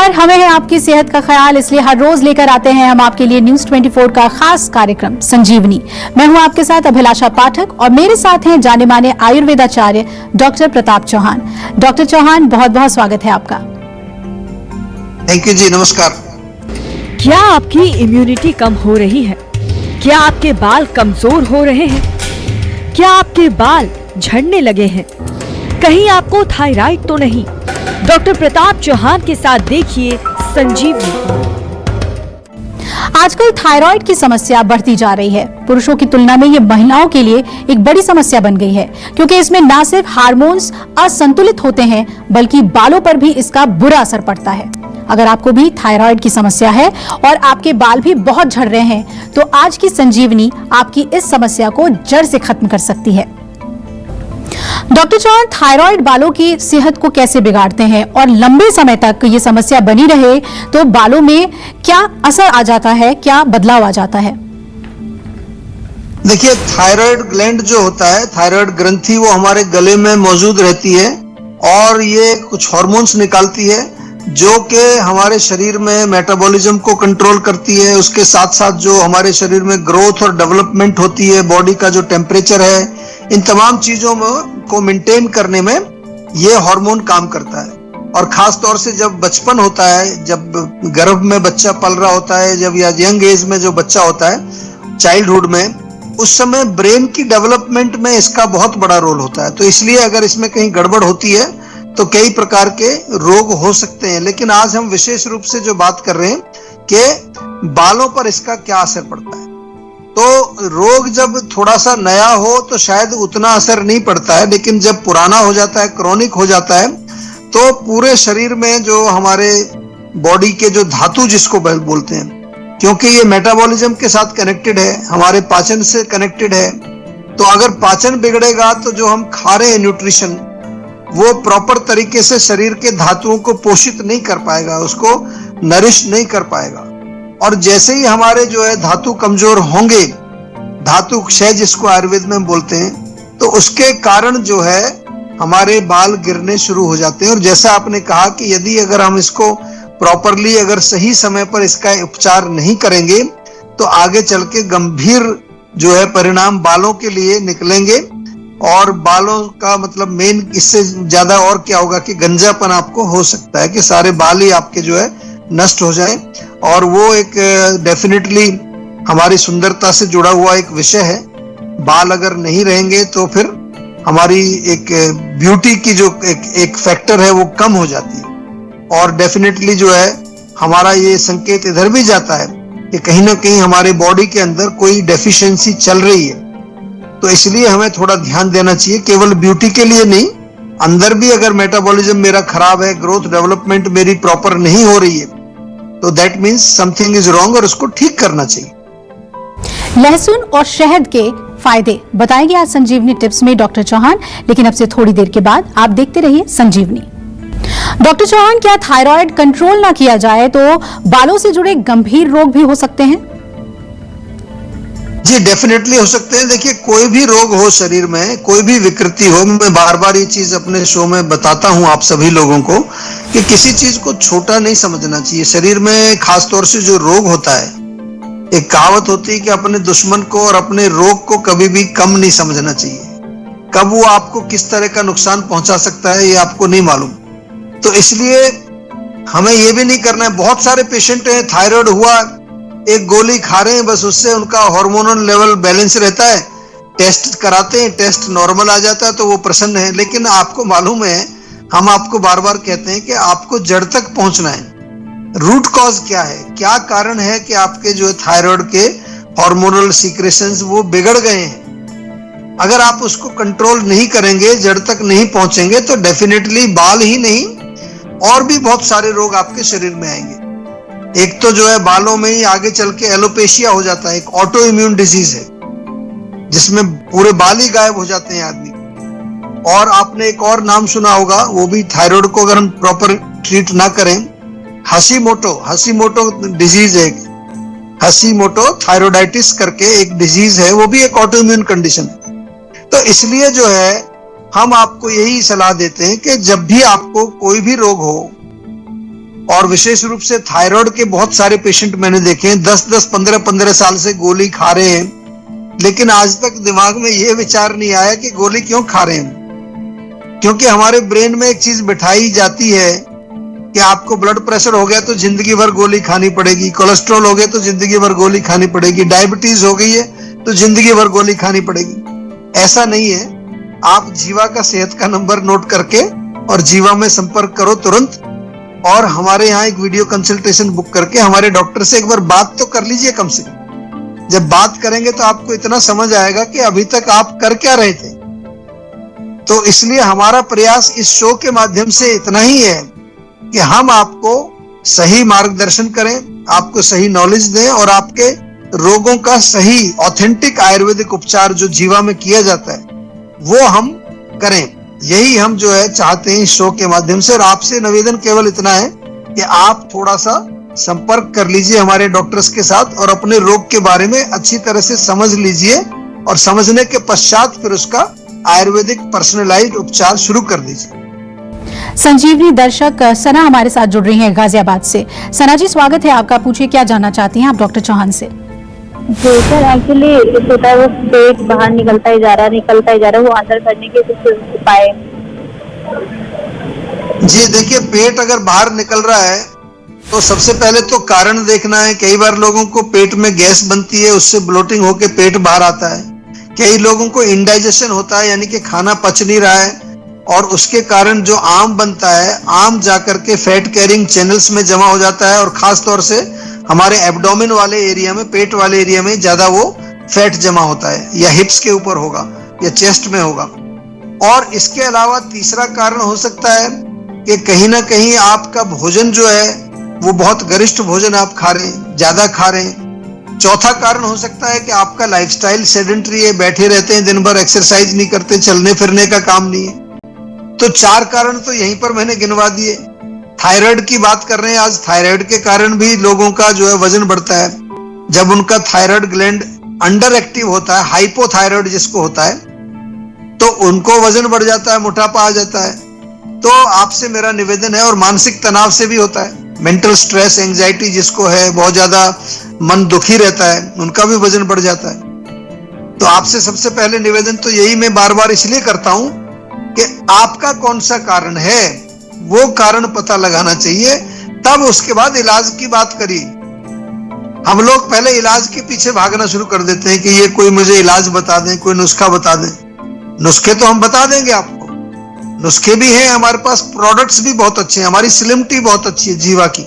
नमस्कार, हमें है आपकी सेहत का ख्याल, इसलिए हर रोज लेकर आते हैं हम आपके लिए न्यूज 24 का खास कार्यक्रम संजीवनी। मैं हूं आपके साथ अभिलाषा पाठक और मेरे साथ हैं जाने माने आयुर्वेदाचार्य डॉक्टर प्रताप चौहान। डॉक्टर चौहान, बहुत बहुत स्वागत है आपका। थैंक यू जी, नमस्कार। क्या आपकी इम्यूनिटी कम हो रही है? क्या आपके बाल कमजोर हो रहे हैं? क्या आपके बाल झड़ने लगे हैं? कहीं आपको थायराइड तो नहीं? डॉक्टर प्रताप चौहान के साथ देखिए संजीवनी। आजकल थायराइड की समस्या बढ़ती जा रही है। पुरुषों की तुलना में ये महिलाओं के लिए एक बड़ी समस्या बन गई है, क्योंकि इसमें न सिर्फ हार्मोन्स असंतुलित होते हैं बल्कि बालों पर भी इसका बुरा असर पड़ता है। अगर आपको भी थायराइड की समस्या है और आपके बाल भी बहुत झड़ रहे हैं, तो आज की संजीवनी आपकी इस समस्या को जड़ से खत्म कर सकती है। डॉक्टर चौहान, थायराइड बालों की सेहत को कैसे बिगाड़ते हैं और लंबे समय तक ये समस्या बनी रहे तो बालों में क्या असर आ जाता है, क्या बदलाव आ जाता है? देखिए, थायराइड ग्लैंड जो होता है, थायराइड ग्रंथि, वो हमारे गले में मौजूद रहती है और ये कुछ हार्मोन्स निकालती है जो कि हमारे शरीर में मेटाबॉलिज्म को कंट्रोल करती है। उसके साथ साथ जो हमारे शरीर में ग्रोथ और डेवलपमेंट होती है, बॉडी का जो टेम्परेचर है, इन तमाम चीजों को मेंटेन करने में ये हार्मोन काम करता है। और खास तौर से जब बचपन होता है, जब गर्भ में बच्चा पल रहा होता है, जब या यंग एज में जो बच्चा होता है, चाइल्डहुड में, उस समय ब्रेन की डेवलपमेंट में इसका बहुत बड़ा रोल होता है। तो इसलिए अगर इसमें कहीं गड़बड़ होती है तो कई प्रकार के रोग हो सकते हैं। लेकिन आज हम विशेष रूप से जो बात कर रहे हैं कि बालों पर इसका क्या असर पड़ता है। तो रोग जब थोड़ा सा नया हो तो शायद उतना असर नहीं पड़ता है, लेकिन जब पुराना हो जाता है, क्रॉनिक हो जाता है, तो पूरे शरीर में जो हमारे बॉडी के जो धातु जिसको बोलते हैं, क्योंकि ये मेटाबॉलिज्म के साथ कनेक्टेड है, हमारे पाचन से कनेक्टेड है, तो अगर पाचन बिगड़ेगा तो जो हम खा रहे हैं न्यूट्रिशन, वो प्रॉपर तरीके से शरीर के धातुओं को पोषित नहीं कर पाएगा, उसको नरिश नहीं कर पाएगा। और जैसे ही हमारे जो है धातु कमजोर होंगे, धातु क्षय जिसको आयुर्वेद में बोलते हैं, तो उसके कारण जो है हमारे बाल गिरने शुरू हो जाते हैं। और जैसा आपने कहा कि यदि अगर हम इसको प्रॉपरली, अगर सही समय पर इसका उपचार नहीं करेंगे तो आगे चल के गंभीर जो है परिणाम बालों के लिए निकलेंगे। और बालों का मतलब मेन इससे ज्यादा और क्या होगा कि गंजापन आपको हो सकता है कि सारे बाल ही आपके जो है नष्ट हो जाए। और वो एक डेफिनेटली हमारी सुंदरता से जुड़ा हुआ एक विषय है। बाल अगर नहीं रहेंगे तो फिर हमारी एक ब्यूटी की जो एक फैक्टर है वो कम हो जाती है। और डेफिनेटली जो है हमारा ये संकेत इधर भी जाता है कि कहीं ना कहीं हमारे बॉडी के अंदर कोई डेफिशिएंसी चल रही है। तो इसलिए हमें थोड़ा ध्यान देना चाहिए, केवल ब्यूटी के लिए नहीं, अंदर भी अगर मेटाबॉलिज्म मेरा खराब है, ग्रोथ डेवलपमेंट मेरी प्रॉपर नहीं हो रही है, तो that means something is wrong और उसको ठीक करना चाहिए। लहसुन और शहद के फायदे बताएंगे आज संजीवनी टिप्स में डॉक्टर चौहान, लेकिन अब से थोड़ी देर के बाद आप देखते रहिए संजीवनी। डॉक्टर चौहान, क्या थायराइड कंट्रोल ना किया जाए तो बालों से जुड़े गंभीर रोग भी हो सकते हैं? जी, डेफिनेटली हो सकते हैं। देखिए, कोई भी रोग हो शरीर में, कोई भी विकृति हो, मैं बार बार ये चीज अपने शो में बताता हूं आप सभी लोगों को कि किसी चीज को छोटा नहीं समझना चाहिए। शरीर में खास तौर से जो रोग होता है, एक कहावत होती है कि अपने दुश्मन को और अपने रोग को कभी भी कम नहीं समझना चाहिए। कब वो आपको किस तरह का नुकसान पहुंचा सकता है ये आपको नहीं मालूम। तो इसलिए हमें ये भी नहीं करना है। बहुत सारे पेशेंट हैं, थायराइड हुआ, एक गोली खा रहे हैं, बस उससे उनका हार्मोनल लेवल बैलेंस रहता है, टेस्ट कराते हैं, टेस्ट नॉर्मल आ जाता है तो वो प्रसन्न है। लेकिन आपको मालूम है, हम आपको बार बार कहते हैं कि आपको जड़ तक पहुंचना है। रूट कॉज क्या है, क्या कारण है कि आपके जो थायराइड के हार्मोनल सीक्रेशंस वो बिगड़ गए हैं। अगर आप उसको कंट्रोल नहीं करेंगे, जड़ तक नहीं पहुंचेंगे, तो डेफिनेटली बाल ही नहीं और भी बहुत सारे रोग आपके शरीर में आएंगे। एक तो जो है बालों में ही आगे चल के एलोपेशिया हो जाता है, एक ऑटो इम्यून डिजीज है जिसमें पूरे बाल ही गायब हो जाते हैं आदमी। और आपने एक और नाम सुना होगा, वो भी थायराइड को अगर हम प्रॉपर ट्रीट ना करें, हशीमोटो डिजीज है, हशीमोटो थायरोइडाइटिस करके एक डिजीज है, वो भी एक ऑटो इम्यून कंडीशन है। तो इसलिए जो है हम आपको यही सलाह देते हैं कि जब भी आपको कोई भी रोग हो और विशेष रूप से थायराइड के बहुत सारे पेशेंट मैंने देखे हैं, 10-10, 15-15 साल से गोली खा रहे हैं, लेकिन आज तक दिमाग में ये विचार नहीं आया कि गोली क्यों खा रहे हैं। क्योंकि हमारे ब्रेन में एक चीज बिठाई जाती है कि आपको ब्लड प्रेशर हो गया तो जिंदगी भर गोली खानी पड़ेगी, कोलेस्ट्रॉल हो गया तो जिंदगी भर गोली खानी पड़ेगी, डायबिटीज हो गई है तो जिंदगी भर गोली खानी पड़ेगी। ऐसा नहीं है। आप जीवा का सेहत का नंबर नोट करके और जीवा में संपर्क करो तुरंत, और हमारे यहाँ एक वीडियो कंसल्टेशन बुक करके हमारे डॉक्टर से एक बार बात तो कर लीजिए कम से कम। जब बात करेंगे तो आपको इतना समझ आएगा कि अभी तक आप कर क्या रहे थे। तो इसलिए हमारा प्रयास इस शो के माध्यम से इतना ही है कि हम आपको सही मार्गदर्शन करें, आपको सही नॉलेज दें और आपके रोगों का सही ऑथेंटिक आयुर्वेदिक उपचार जो जीवा में किया जाता है वो हम करें। यही हम जो है चाहते हैं इस शो के माध्यम से। और आपसे निवेदन केवल इतना है कि आप थोड़ा सा संपर्क कर लीजिए हमारे डॉक्टर्स के साथ और अपने रोग के बारे में अच्छी तरह से समझ लीजिए, और समझने के पश्चात फिर उसका आयुर्वेदिक पर्सनलाइज्ड उपचार शुरू कर दीजिए। संजीवनी दर्शक सना हमारे साथ जुड़ रही हैं गाजियाबाद से। सना जी, स्वागत है आपका। पूछिए क्या जानना चाहती हैं आप डॉक्टर चौहान से। जी सर, एक्चुअली होता है वो पेट बाहर निकलता ही जा रहा है, वो अंदर करने के कुछ उपाय। जी देखिए, पेट अगर बाहर निकल रहा है तो सबसे पहले तो कारण देखना है। कई बार लोगों को पेट में गैस बनती है, उससे ब्लोटिंग होकर पेट बाहर आता है। कई लोगों को इंडाइजेशन होता है, यानी कि खाना पच नहीं रहा है, और उसके कारण जो आम बनता है, आम जाकर के फैट कैरिंग चैनल्स में जमा हो जाता है, और खास तौर से हमारे एब्डोमेन वाले एरिया में, पेट वाले एरिया में ज्यादा वो फैट जमा होता है, या हिप्स के ऊपर होगा या चेस्ट में होगा। और इसके अलावा तीसरा कारण हो सकता है कि कहीं ना कहीं आपका भोजन जो है वो बहुत गरिष्ठ भोजन आप खा रहे हैं, ज्यादा खा रहे हैं। चौथा कारण हो सकता है कि आपका लाइफस्टाइल सेडेंटरी है, बैठे रहते हैं दिन भर, एक्सरसाइज नहीं करते, चलने फिरने का काम नहीं है। तो 4 कारण तो यहीं पर मैंने गिनवा दिए। थायराइड की बात कर रहे हैं आज। थायराइड के कारण भी लोगों का जो है वजन बढ़ता है। जब उनका थायराइड ग्लैंड अंडर एक्टिव होता है, हाइपोथायराइड जिसको होता है, तो उनको वजन बढ़ जाता है, मोटापा आ जाता है। तो आपसे मेरा निवेदन है, और मानसिक तनाव से भी होता है, मेंटल स्ट्रेस, एंजाइटी जिसको है, बहुत ज्यादा मन दुखी रहता है, उनका भी वजन बढ़ जाता है। तो आपसे सबसे पहले निवेदन तो यही मैं बार बार इसलिए करता हूं कि आपका कौन सा कारण है वो कारण पता लगाना चाहिए, तब उसके बाद इलाज की बात करिए। हम लोग पहले इलाज के पीछे भागना शुरू कर देते हैं कि ये कोई मुझे इलाज बता दें, कोई नुस्खा बता दें। नुस्खे तो हम बता देंगे आपको, नुस्खे भी हैं हमारे पास, प्रोडक्ट्स भी बहुत अच्छे हैं। हमारी स्लिम टी बहुत अच्छी है जीवा की।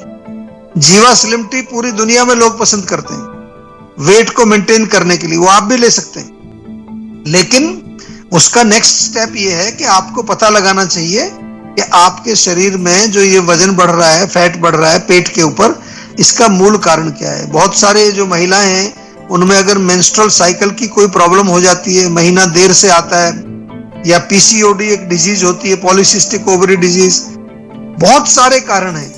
जीवा स्लिम टी पूरी दुनिया में लोग पसंद करते हैं वेट को मेंटेन करने के लिए, वो आप भी ले सकते हैं। लेकिन उसका नेक्स्ट स्टेप ये है कि आपको पता लगाना चाहिए कि आपके शरीर में जो ये वजन बढ़ रहा है, फैट बढ़ रहा है पेट के ऊपर, इसका मूल कारण क्या है। बहुत सारे जो महिलाएं हैं उनमें अगर मेंस्ट्रुअल साइकिल की कोई प्रॉब्लम हो जाती है, महीना देर से आता है, या पीसीओडी एक डिजीज होती है, पॉलीसिस्टिक ओवरी डिजीज, बहुत सारे कारण हैं।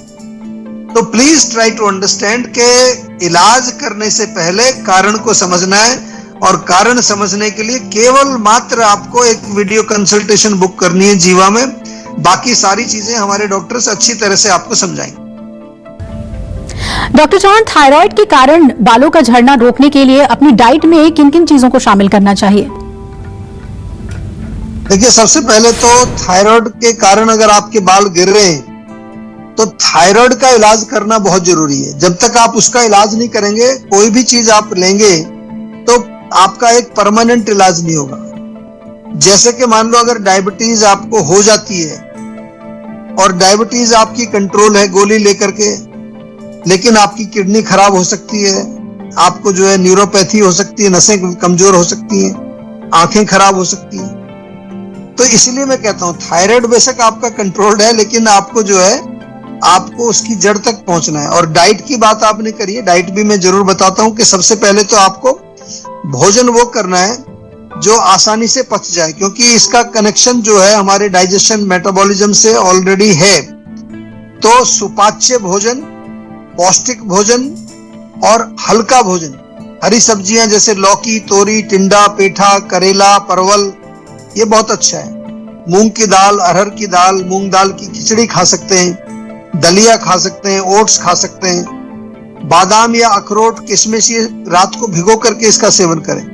तो प्लीज ट्राई टू अंडरस्टैंड के इलाज करने से पहले कारण को समझना है, और कारण समझने के लिए केवल मात्र आपको एक वीडियो कंसल्टेशन बुक करनी है जीवा में। बाकी सारी चीजें हमारे डॉक्टर्स अच्छी तरह से आपको समझाएंगे। डॉक्टर चौहान, थायराइड के कारण बालों का झड़ना रोकने के लिए अपनी डाइट में किन किन चीजों को शामिल करना चाहिए? देखिए, सबसे पहले तो थायराइड के कारण अगर आपके बाल गिर रहे हैं तो थायराइड का इलाज करना बहुत जरूरी है। जब तक आप उसका इलाज नहीं करेंगे, कोई भी चीज आप लेंगे तो आपका एक परमानेंट इलाज नहीं होगा। जैसे कि मान लो अगर डायबिटीज आपको हो जाती है और डायबिटीज आपकी कंट्रोल है गोली लेकर के, लेकिन आपकी किडनी खराब हो सकती है, आपको जो है न्यूरोपैथी हो सकती है, नसें कमजोर हो सकती हैं, आंखें खराब हो सकती हैं। तो इसलिए मैं कहता हूं थायराइड बेशक आपका कंट्रोल्ड है, लेकिन आपको जो है आपको उसकी जड़ तक पहुंचना है। और डाइट की बात आपने करी है, डाइट भी मैं जरूर बताता हूं कि सबसे पहले तो आपको भोजन वो करना है जो आसानी से पच जाए, क्योंकि इसका कनेक्शन जो है हमारे डाइजेशन मेटाबॉलिज्म से ऑलरेडी है। तो सुपाच्य भोजन, पौष्टिक भोजन और हल्का भोजन, हरी सब्जियां जैसे लौकी, तोरी, टिंडा, पेठा, करेला, परवल, ये बहुत अच्छा है। मूंग की दाल, अरहर की दाल, मूंग दाल की खिचड़ी खा सकते हैं, दलिया खा सकते हैं, ओट्स खा सकते हैं, बादाम या अखरोट, किशमिश ये रात को भिगो करके इसका सेवन करें।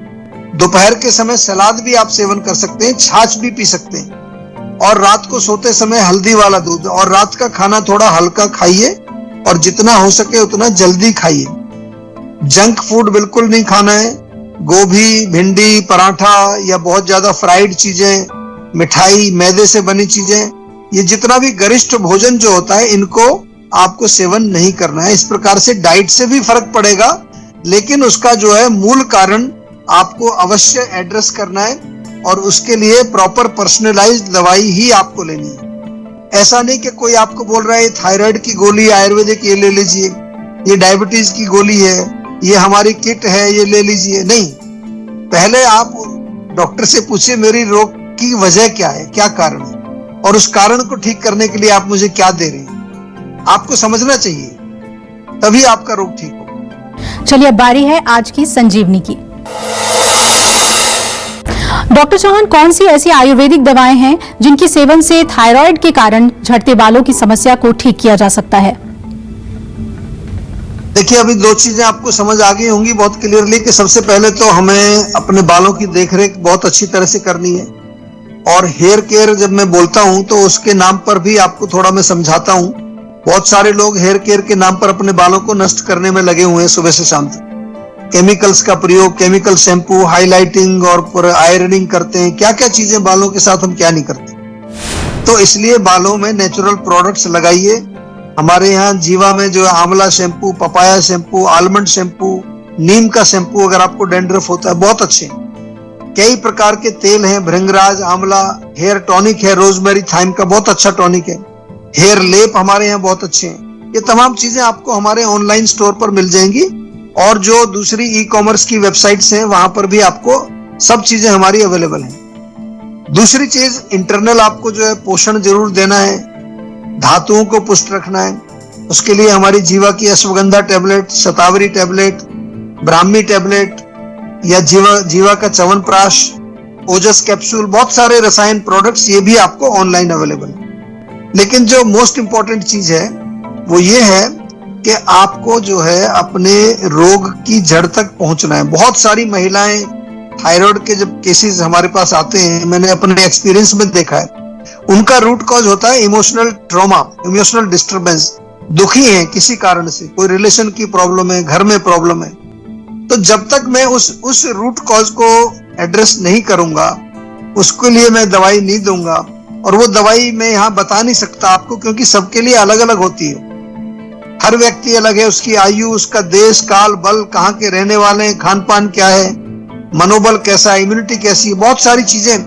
दोपहर के समय सलाद भी आप सेवन कर सकते हैं, छाछ भी पी सकते हैं। और रात को सोते समय हल्दी वाला दूध, और रात का खाना थोड़ा हल्का खाइए और जितना हो सके उतना जल्दी खाइए। जंक फूड बिल्कुल नहीं खाना है। गोभी, भिंडी, पराठा या बहुत ज्यादा फ्राइड चीजें, मिठाई, मैदे से बनी चीजें, ये जितना भी गरिष्ठ भोजन जो होता है इनको आपको सेवन नहीं करना है। इस प्रकार से डाइट से भी फर्क पड़ेगा, लेकिन उसका जो है मूल कारण आपको अवश्य एड्रेस करना है और उसके लिए प्रॉपर पर्सनलाइज्ड दवाई ही आपको लेनी है। ऐसा नहीं कि कोई आपको बोल रहा है थायराइड की गोली आयुर्वेदिक ये ले लीजिए, ये डायबिटीज की गोली है, ये हमारी किट है ये ले लीजिए। नहीं, पहले आप डॉक्टर से पूछिए मेरी रोग की वजह क्या है, क्या कारण है, और उस कारण को ठीक करने के लिए आप मुझे क्या दे रहे हैं, आपको समझना चाहिए, तभी आपका रोग ठीक हो। चलिए अब बारी है आज की संजीवनी की। डॉक्टर चौहान, कौन सी ऐसी आयुर्वेदिक दवाएं हैं जिनके सेवन से थायराइड के कारण झड़ते बालों की समस्या को ठीक किया जा सकता है? देखिए, अभी दो चीजें आपको समझ आ गई होंगी बहुत क्लियरली कि सबसे पहले तो हमें अपने बालों की देखरेख बहुत अच्छी तरह से करनी है। और हेयर केयर जब मैं बोलता हूं तो उसके नाम पर भी आपको थोड़ा मैं समझाता हूं। बहुत सारे लोग हेयर केयर के नाम पर अपने बालों को नष्ट करने में लगे हुए हैं सुबह से शाम तक। केमिकल्स का प्रयोग, केमिकल शैम्पू, हाईलाइटिंग और आयरनिंग करते हैं, क्या क्या चीजें बालों के साथ हम क्या नहीं करते। तो इसलिए बालों में नेचुरल प्रोडक्ट्स लगाइए। हमारे यहाँ जीवा में जो है आंवला shampoo, papaya shampoo, almond shampoo, नीम का शैम्पू, अगर आपको डैंड्रफ होता है बहुत अच्छे। कई प्रकार के तेल हैं, भृंगराज, आंवला, हेयर टॉनिक है, रोजमेरी थाइम का बहुत अच्छा टॉनिक है, हेयर लेप हमारे यहाँ बहुत अच्छे हैं। ये तमाम चीजें आपको हमारे ऑनलाइन स्टोर पर मिल जाएंगी और जो दूसरी ई कॉमर्स की वेबसाइट्स हैं वहां पर भी आपको सब चीजें हमारी अवेलेबल हैं। दूसरी चीज, इंटरनल आपको जो है पोषण जरूर देना है, धातुओं को पुष्ट रखना है। उसके लिए हमारी जीवा की अश्वगंधा टैबलेट, शतावरी टैबलेट, ब्राह्मी टैबलेट या जीवा का च्यवनप्राश, ओजस कैप्सूल, बहुत सारे रसायन प्रोडक्ट्स ये भी आपको ऑनलाइन अवेलेबल है। लेकिन जो मोस्ट इंपॉर्टेंट चीज है वो ये है कि आपको जो है अपने रोग की जड़ तक पहुंचना है। बहुत सारी महिलाएं थायराइड के जब केसेस हमारे पास आते हैं, मैंने अपने एक्सपीरियंस में देखा है, उनका रूट कॉज होता है इमोशनल ट्रॉमा, इमोशनल डिस्टर्बेंस। दुखी हैं किसी कारण से, कोई रिलेशन की प्रॉब्लम है, घर में प्रॉब्लम है। तो जब तक मैं उस रूट कॉज को एड्रेस नहीं करूंगा, उसके लिए मैं दवाई नहीं दूंगा, और वो दवाई मैं यहाँ बता नहीं सकता आपको क्योंकि सबके लिए अलग अलग होती है। हर व्यक्ति अलग है, उसकी आयु, उसका देश काल, बल, कहाँ के रहने वाले हैं, खान पान क्या है, मनोबल कैसा है, इम्यूनिटी कैसी है, बहुत सारी चीजें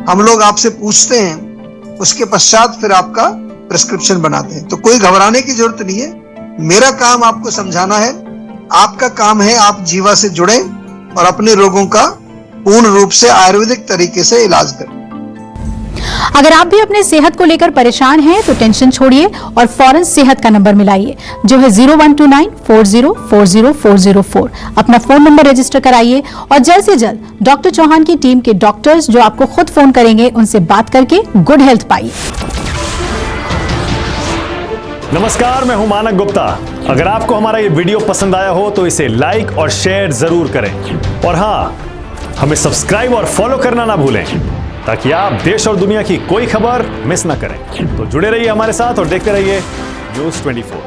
हम लोग आपसे पूछते हैं। उसके पश्चात फिर आपका प्रिस्क्रिप्शन बनाते हैं। तो कोई घबराने की जरूरत नहीं है। मेरा काम आपको समझाना है, आपका काम है आप जीवा से जुड़े और अपने रोगों का पूर्ण रूप से आयुर्वेदिक तरीके से इलाज करें। अगर आप भी अपने सेहत को लेकर परेशान हैं तो टेंशन छोड़िए और फौरन सेहत का नंबर मिलाइए जो है 0129404004। अपना फोन नंबर रजिस्टर कराइए और जल्द से जल्द डॉक्टर चौहान की टीम के डॉक्टर्स जो आपको खुद फोन करेंगे उनसे बात करके गुड हेल्थ पाइए। नमस्कार, मैं हूं मानक गुप्ता। अगर आपको हमारा ये वीडियो पसंद आया हो तो इसे लाइक और शेयर जरूर करें और हाँ, हमें सब्सक्राइब और फॉलो करना ना भूलें ताकि आप देश और दुनिया की कोई खबर मिस ना करें। तो जुड़े रहिए हमारे साथ और देखते रहिए न्यूज़ 24।